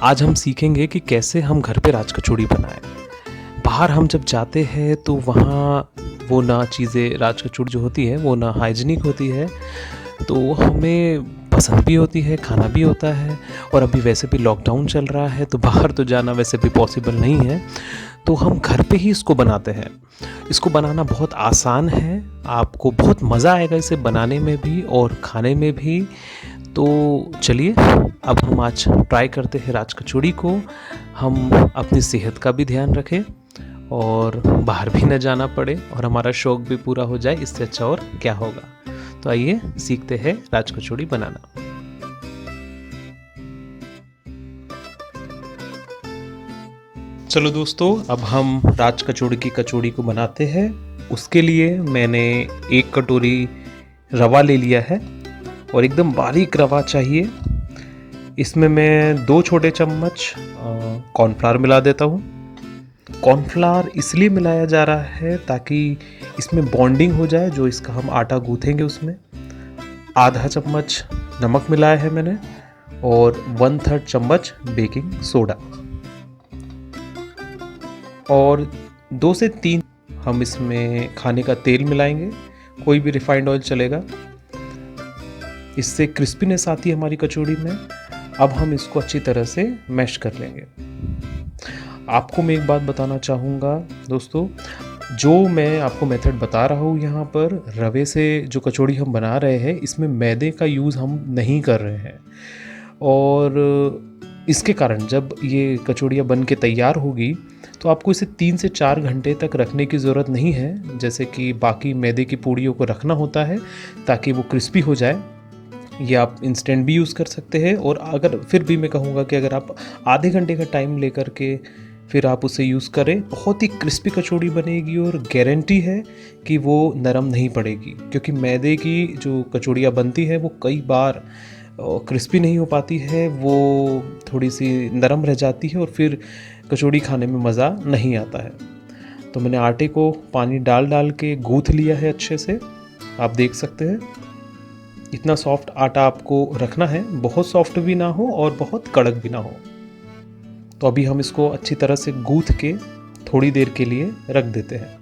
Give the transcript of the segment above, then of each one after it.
आज हम सीखेंगे कि कैसे हम घर पे राज कचौड़ी बनाएं। बाहर हम जब जाते हैं तो वहाँ वो ना चीज़ें राज कचौड़ी जो होती है वो ना हाइजीनिक होती है, तो हमें पसंद भी होती है, खाना भी होता है। और अभी वैसे भी लॉकडाउन चल रहा है तो बाहर तो जाना वैसे भी पॉसिबल नहीं है, तो हम घर पे ही इसको बनाते हैं। इसको बनाना बहुत आसान है, आपको बहुत मज़ा आएगा इसे बनाने में भी और खाने में भी। तो चलिए अब हम आज ट्राई करते हैं राज कचौड़ी को। हम अपनी सेहत का भी ध्यान रखें और बाहर भी न जाना पड़े और हमारा शौक भी पूरा हो जाए, इससे अच्छा और क्या होगा। तो आइए सीखते हैं राज कचौड़ी बनाना। चलो दोस्तों, अब हम राज कचौड़ी की कचौड़ी को बनाते हैं। उसके लिए मैंने 1 कटोरी रवा ले लिया है और एकदम बारीक रवा चाहिए। इसमें मैं 2 छोटे चम्मच कॉर्नफ्लावर मिला देता हूँ। कॉर्नफ्लावर इसलिए मिलाया जा रहा है ताकि इसमें बॉन्डिंग हो जाए, जो इसका हम आटा गूँथेंगे उसमें। आधा चम्मच नमक मिलाया है मैंने और 1/3 चम्मच बेकिंग सोडा और 2 से 3 हम इसमें खाने का तेल मिलाएंगे, कोई भी रिफाइंड ऑयल चलेगा। इससे क्रिस्पीनेस आती है हमारी कचौड़ी में। अब हम इसको अच्छी तरह से मैश कर लेंगे। आपको मैं एक बात बताना चाहूँगा दोस्तों, जो मैं आपको मेथड बता रहा हूँ यहाँ पर, रवे से जो कचौड़ी हम बना रहे हैं इसमें मैदे का यूज़ हम नहीं कर रहे हैं। और इसके कारण जब ये कचौड़ियाँ बन के तैयार होगी तो आपको इसे 3 से 4 घंटे तक रखने की ज़रूरत नहीं है, जैसे कि बाकी मैदे की पूड़ियों को रखना होता है ताकि वो क्रिस्पी हो जाए। ये आप इंस्टेंट भी यूज़ कर सकते हैं, और अगर फिर भी मैं कहूँगा कि अगर आप आधे घंटे का टाइम लेकर के फिर आप उसे यूज़ करें, बहुत ही क्रिस्पी कचौड़ी बनेगी और गारंटी है कि वो नरम नहीं पड़ेगी। क्योंकि मैदे की जो कचौड़ियाँ बनती हैं वो कई बार क्रिस्पी नहीं हो पाती है, वो थोड़ी सी नरम रह जाती है और फिर कचौड़ी खाने में मज़ा नहीं आता है। तो मैंने आटे को पानी डाल डाल के गूँथ लिया है अच्छे से, आप देख सकते हैं। इतना सॉफ्ट आटा आपको रखना है, बहुत सॉफ्ट भी ना हो और बहुत कड़क भी ना हो। तो अभी हम इसको अच्छी तरह से गूँथ के थोड़ी देर के लिए रख देते हैं।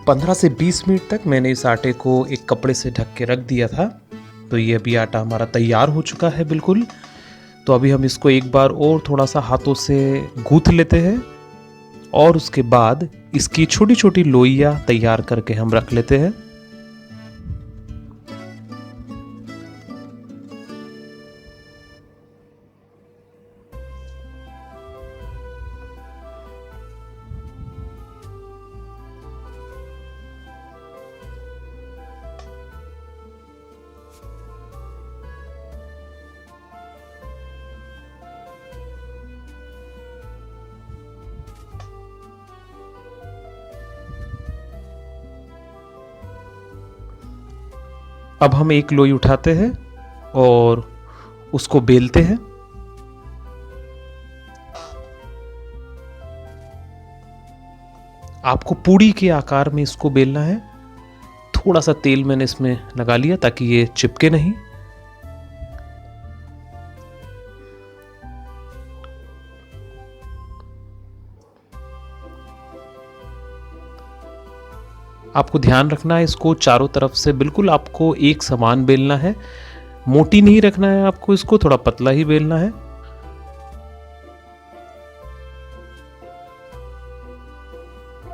पंद्रह से 20 मिनट तक मैंने इस आटे को एक कपड़े से ढक के रख दिया था। तो ये अभी आटा हमारा तैयार हो चुका है बिल्कुल। तो अभी हम इसको एक बार और थोड़ा सा हाथों से गूँथ लेते हैं और उसके बाद इसकी छोटी छोटी लोइयाँ तैयार करके हम रख लेते हैं। अब हम एक लोई उठाते हैं और उसको बेलते हैं। आपको पूड़ी के आकार में इसको बेलना है। थोड़ा सा तेल मैंने इसमें लगा लिया ताकि ये चिपके नहीं। आपको ध्यान रखना है, इसको चारों तरफ से बिल्कुल आपको एक समान बेलना है। मोटी नहीं रखना है आपको, इसको थोड़ा पतला ही बेलना है।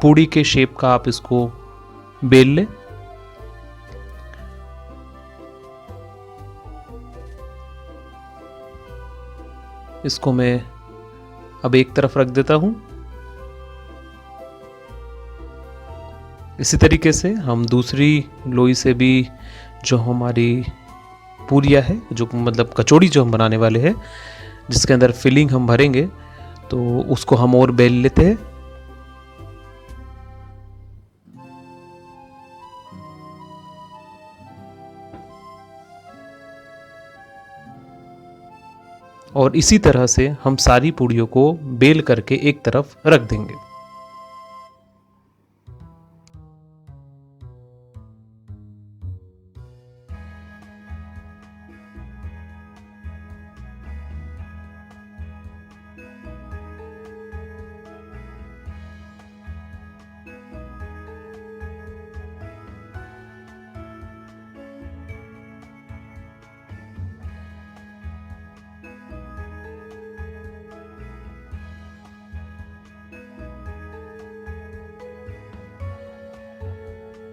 पूड़ी के शेप का आप इसको बेल लें। इसको मैं अब एक तरफ रख देता हूं। इसी तरीके से हम दूसरी लोई से भी जो हमारी पूरियाँ है, जो मतलब कचौड़ी जो हम बनाने वाले हैं, जिसके अंदर फिलिंग हम भरेंगे, तो उसको हम और बेल लेते हैं। और इसी तरह से हम सारी पूड़ियों को बेल करके एक तरफ रख देंगे।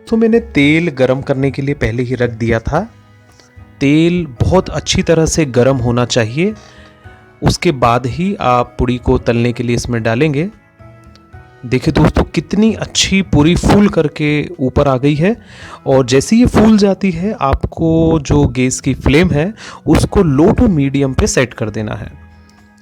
तो मैंने तेल गरम करने के लिए पहले ही रख दिया था। तेल बहुत अच्छी तरह से गरम होना चाहिए, उसके बाद ही आप पूड़ी को तलने के लिए इसमें डालेंगे। देखिए दोस्तों कितनी अच्छी पूरी फूल करके ऊपर आ गई है। और जैसे ये फूल जाती है आपको जो गैस की फ्लेम है उसको लो टू मीडियम पे सेट कर देना है।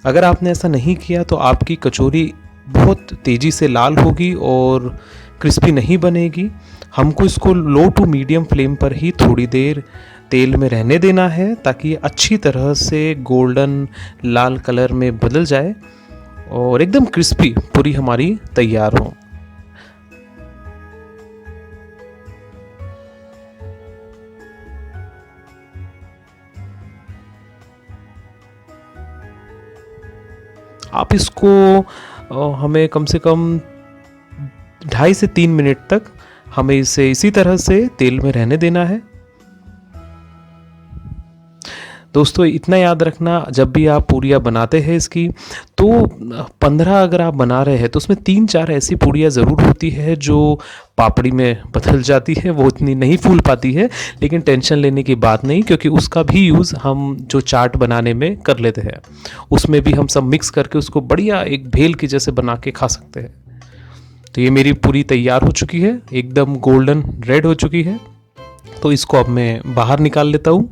अगर आपने ऐसा नहीं किया तो आपकी कचौरी बहुत तेज़ी से लाल होगी और क्रिस्पी नहीं बनेगी। हमको इसको लो टू मीडियम फ्लेम पर ही थोड़ी देर तेल में रहने देना है ताकि ये अच्छी तरह से गोल्डन लाल कलर में बदल जाए और एकदम क्रिस्पी पूरी हमारी तैयार हो। आप इसको हमें कम से कम 2.5 से 3 मिनट तक हमें इसे इसी तरह से तेल में रहने देना है। दोस्तों इतना याद रखना, जब भी आप पूड़ियाँ बनाते हैं इसकी तो 15 अगर आप बना रहे हैं तो उसमें 3-4 ऐसी पूड़ियाँ ज़रूर होती है जो पापड़ी में बदल जाती है, वो इतनी नहीं फूल पाती है। लेकिन टेंशन लेने की बात नहीं, क्योंकि उसका भी यूज़ हम जो चाट बनाने में कर लेते हैं, उसमें भी हम सब मिक्स करके उसको बढ़िया एक भेल की जैसे बना के खा सकते हैं। तो ये मेरी पूरी तैयार हो चुकी है, एकदम गोल्डन रेड हो चुकी है। तो इसको अब मैं बाहर निकाल लेता हूँ।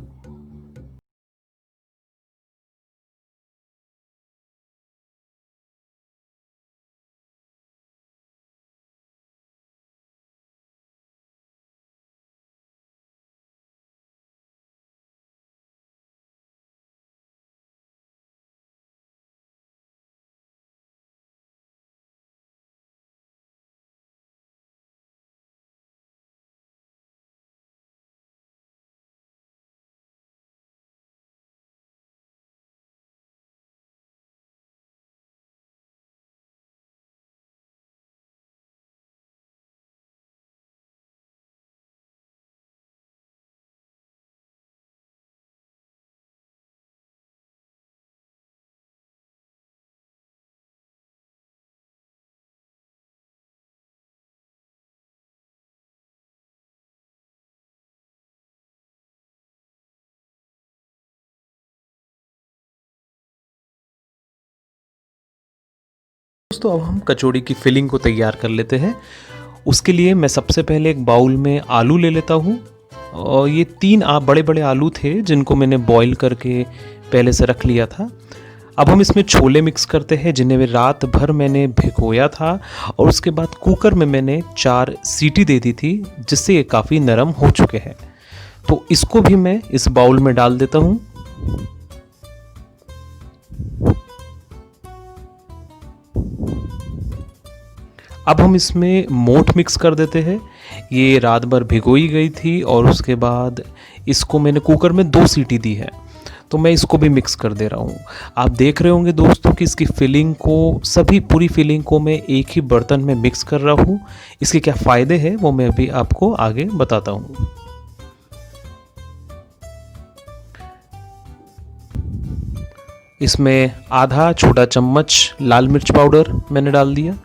दोस्तों अब हम कचौड़ी की फिलिंग को तैयार कर लेते हैं। उसके लिए मैं सबसे पहले एक बाउल में आलू ले लेता हूँ। और ये 3 बड़े बड़े आलू थे जिनको मैंने बॉईल करके पहले से रख लिया था। अब हम इसमें छोले मिक्स करते हैं जिन्हें वे रात भर मैंने भिगोया था, और उसके बाद कुकर में मैंने 4 सीटी दे दी थी जिससे ये काफ़ी नरम हो चुके हैं। तो इसको भी मैं इस बाउल में डाल देता हूँ। अब हम इसमें मोठ मिक्स कर देते हैं। ये रात भर भिगोई गई थी और उसके बाद इसको मैंने कुकर में 2 सीटी दी है, तो मैं इसको भी मिक्स कर दे रहा हूँ। आप देख रहे होंगे दोस्तों कि इसकी फिलिंग को, सभी पूरी फिलिंग को मैं एक ही बर्तन में मिक्स कर रहा हूँ। इसके क्या फ़ायदे हैं वो मैं अभी आपको आगे बताता हूँ। इसमें आधा छोटा चम्मच लाल मिर्च पाउडर मैंने डाल दिया,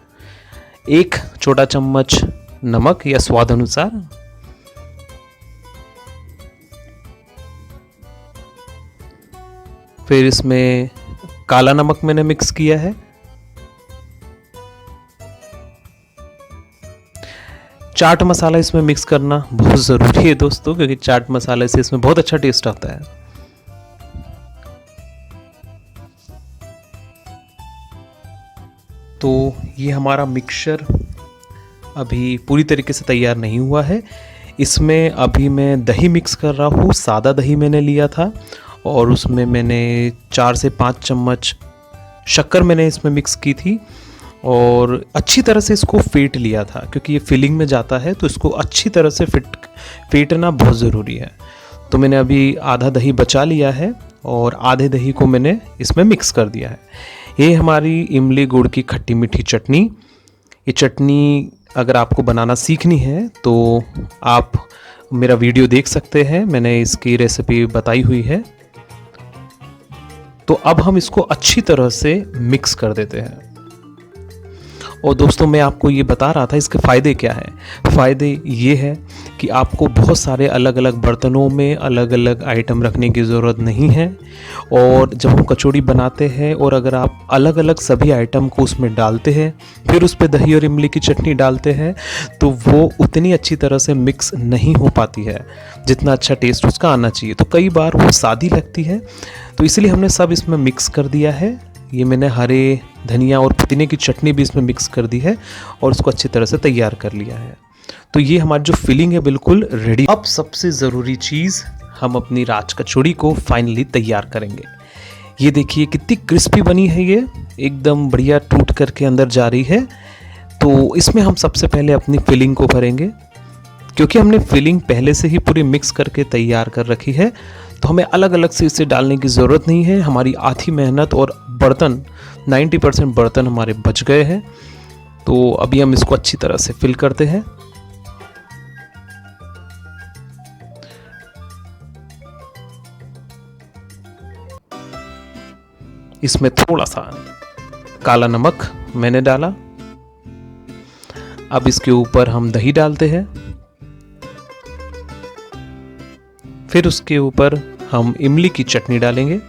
1 छोटा चम्मच नमक या स्वाद अनुसार, फिर इसमें काला नमक मैंने मिक्स किया है, चाट मसाला इसमें मिक्स करना बहुत ज़रूरी है दोस्तों, क्योंकि चाट मसाले से इसमें बहुत अच्छा टेस्ट आता है। तो ये हमारा मिक्सचर अभी पूरी तरीके से तैयार नहीं हुआ है। इसमें अभी मैं दही मिक्स कर रहा हूँ। सादा दही मैंने लिया था और उसमें मैंने 4 से 5 चम्मच शक्कर मैंने इसमें मिक्स की थी और अच्छी तरह से इसको फेंट लिया था, क्योंकि ये फिलिंग में जाता है तो इसको अच्छी तरह से फेंटना बहुत ज़रूरी है। तो मैंने अभी आधा दही बचा लिया है और आधे दही को मैंने इसमें मिक्स कर दिया है। ये हमारी इमली गुड़ की खट्टी मीठी चटनी। ये चटनी अगर आपको बनाना सीखनी है तो आप मेरा वीडियो देख सकते हैं, मैंने इसकी रेसिपी बताई हुई है। तो अब हम इसको अच्छी तरह से मिक्स कर देते हैं और दोस्तों मैं आपको ये बता रहा था इसके फ़ायदे क्या हैं। फ़ायदे ये है कि आपको बहुत सारे अलग अलग बर्तनों में अलग अलग आइटम रखने की ज़रूरत नहीं है। और जब हम कचौड़ी बनाते हैं और अगर आप अलग अलग सभी आइटम को उसमें डालते हैं, फिर उस पर दही और इमली की चटनी डालते हैं, तो वो उतनी अच्छी तरह से मिक्स नहीं हो पाती है जितना अच्छा टेस्ट उसका आना चाहिए। तो कई बार वो सादी लगती है, तो इसलिए हमने सब इसमें मिक्स कर दिया है। ये मैंने हरे धनिया और पुदीने की चटनी भी इसमें मिक्स कर दी है और उसको अच्छी तरह से तैयार कर लिया है। तो ये हमारी जो फिलिंग है बिल्कुल रेडी। अब सबसे ज़रूरी चीज़, हम अपनी राज कचौड़ी को फाइनली तैयार करेंगे। ये देखिए कितनी क्रिस्पी बनी है, ये एकदम बढ़िया टूट करके अंदर जा रही है। तो इसमें हम सबसे पहले अपनी फिलिंग को भरेंगे। क्योंकि हमने फिलिंग पहले से ही पूरी मिक्स करके तैयार कर रखी है, तो हमें अलग अलग से इसे डालने की ज़रूरत नहीं है। हमारी आधी मेहनत और बर्तन 90% बर्तन हमारे बच गए हैं। तो अभी हम इसको अच्छी तरह से फिल करते हैं। इसमें थोड़ा सा काला नमक मैंने डाला। अब इसके ऊपर हम दही डालते हैं, फिर उसके ऊपर हम इमली की चटनी डालेंगे।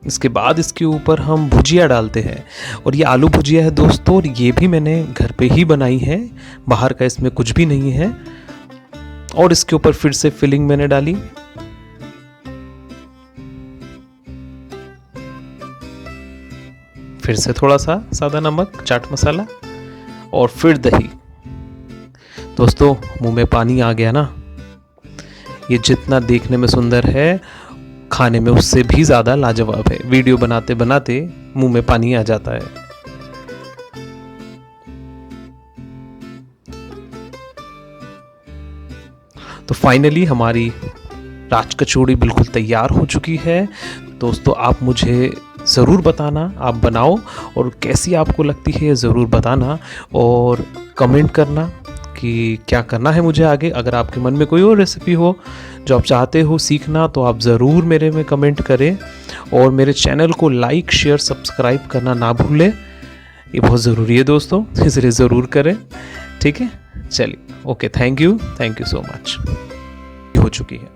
इसके बाद इसके ऊपर हम भुजिया डालते हैं, और ये आलू भुजिया है दोस्तों, और ये भी मैंने घर पे ही बनाई है, बाहर का इसमें कुछ भी नहीं है। और इसके ऊपर फिर से फिलिंग मैंने डाली। फिर से थोड़ा सा सादा नमक, चाट मसाला, और फिर दही। दोस्तों मुंह में पानी आ गया ना। ये जितना देखने में सुंदर है, खाने में उससे भी ज़्यादा लाजवाब है। वीडियो बनाते बनाते मुंह में पानी आ जाता है। तो फाइनली हमारी राज कचौड़ी बिल्कुल तैयार हो चुकी है। दोस्तों आप मुझे ज़रूर बताना, आप बनाओ और कैसी आपको लगती है ज़रूर बताना, और कमेंट करना कि क्या करना है मुझे आगे। अगर आपके मन में कोई और रेसिपी हो जो आप चाहते हो सीखना, तो आप ज़रूर मेरे में कमेंट करें, और मेरे चैनल को लाइक शेयर सब्सक्राइब करना ना भूलें। ये बहुत ज़रूरी है दोस्तों, इसलिए ज़रूर करें। ठीक है, चलिए, okay, thank you so much. हो चुकी है।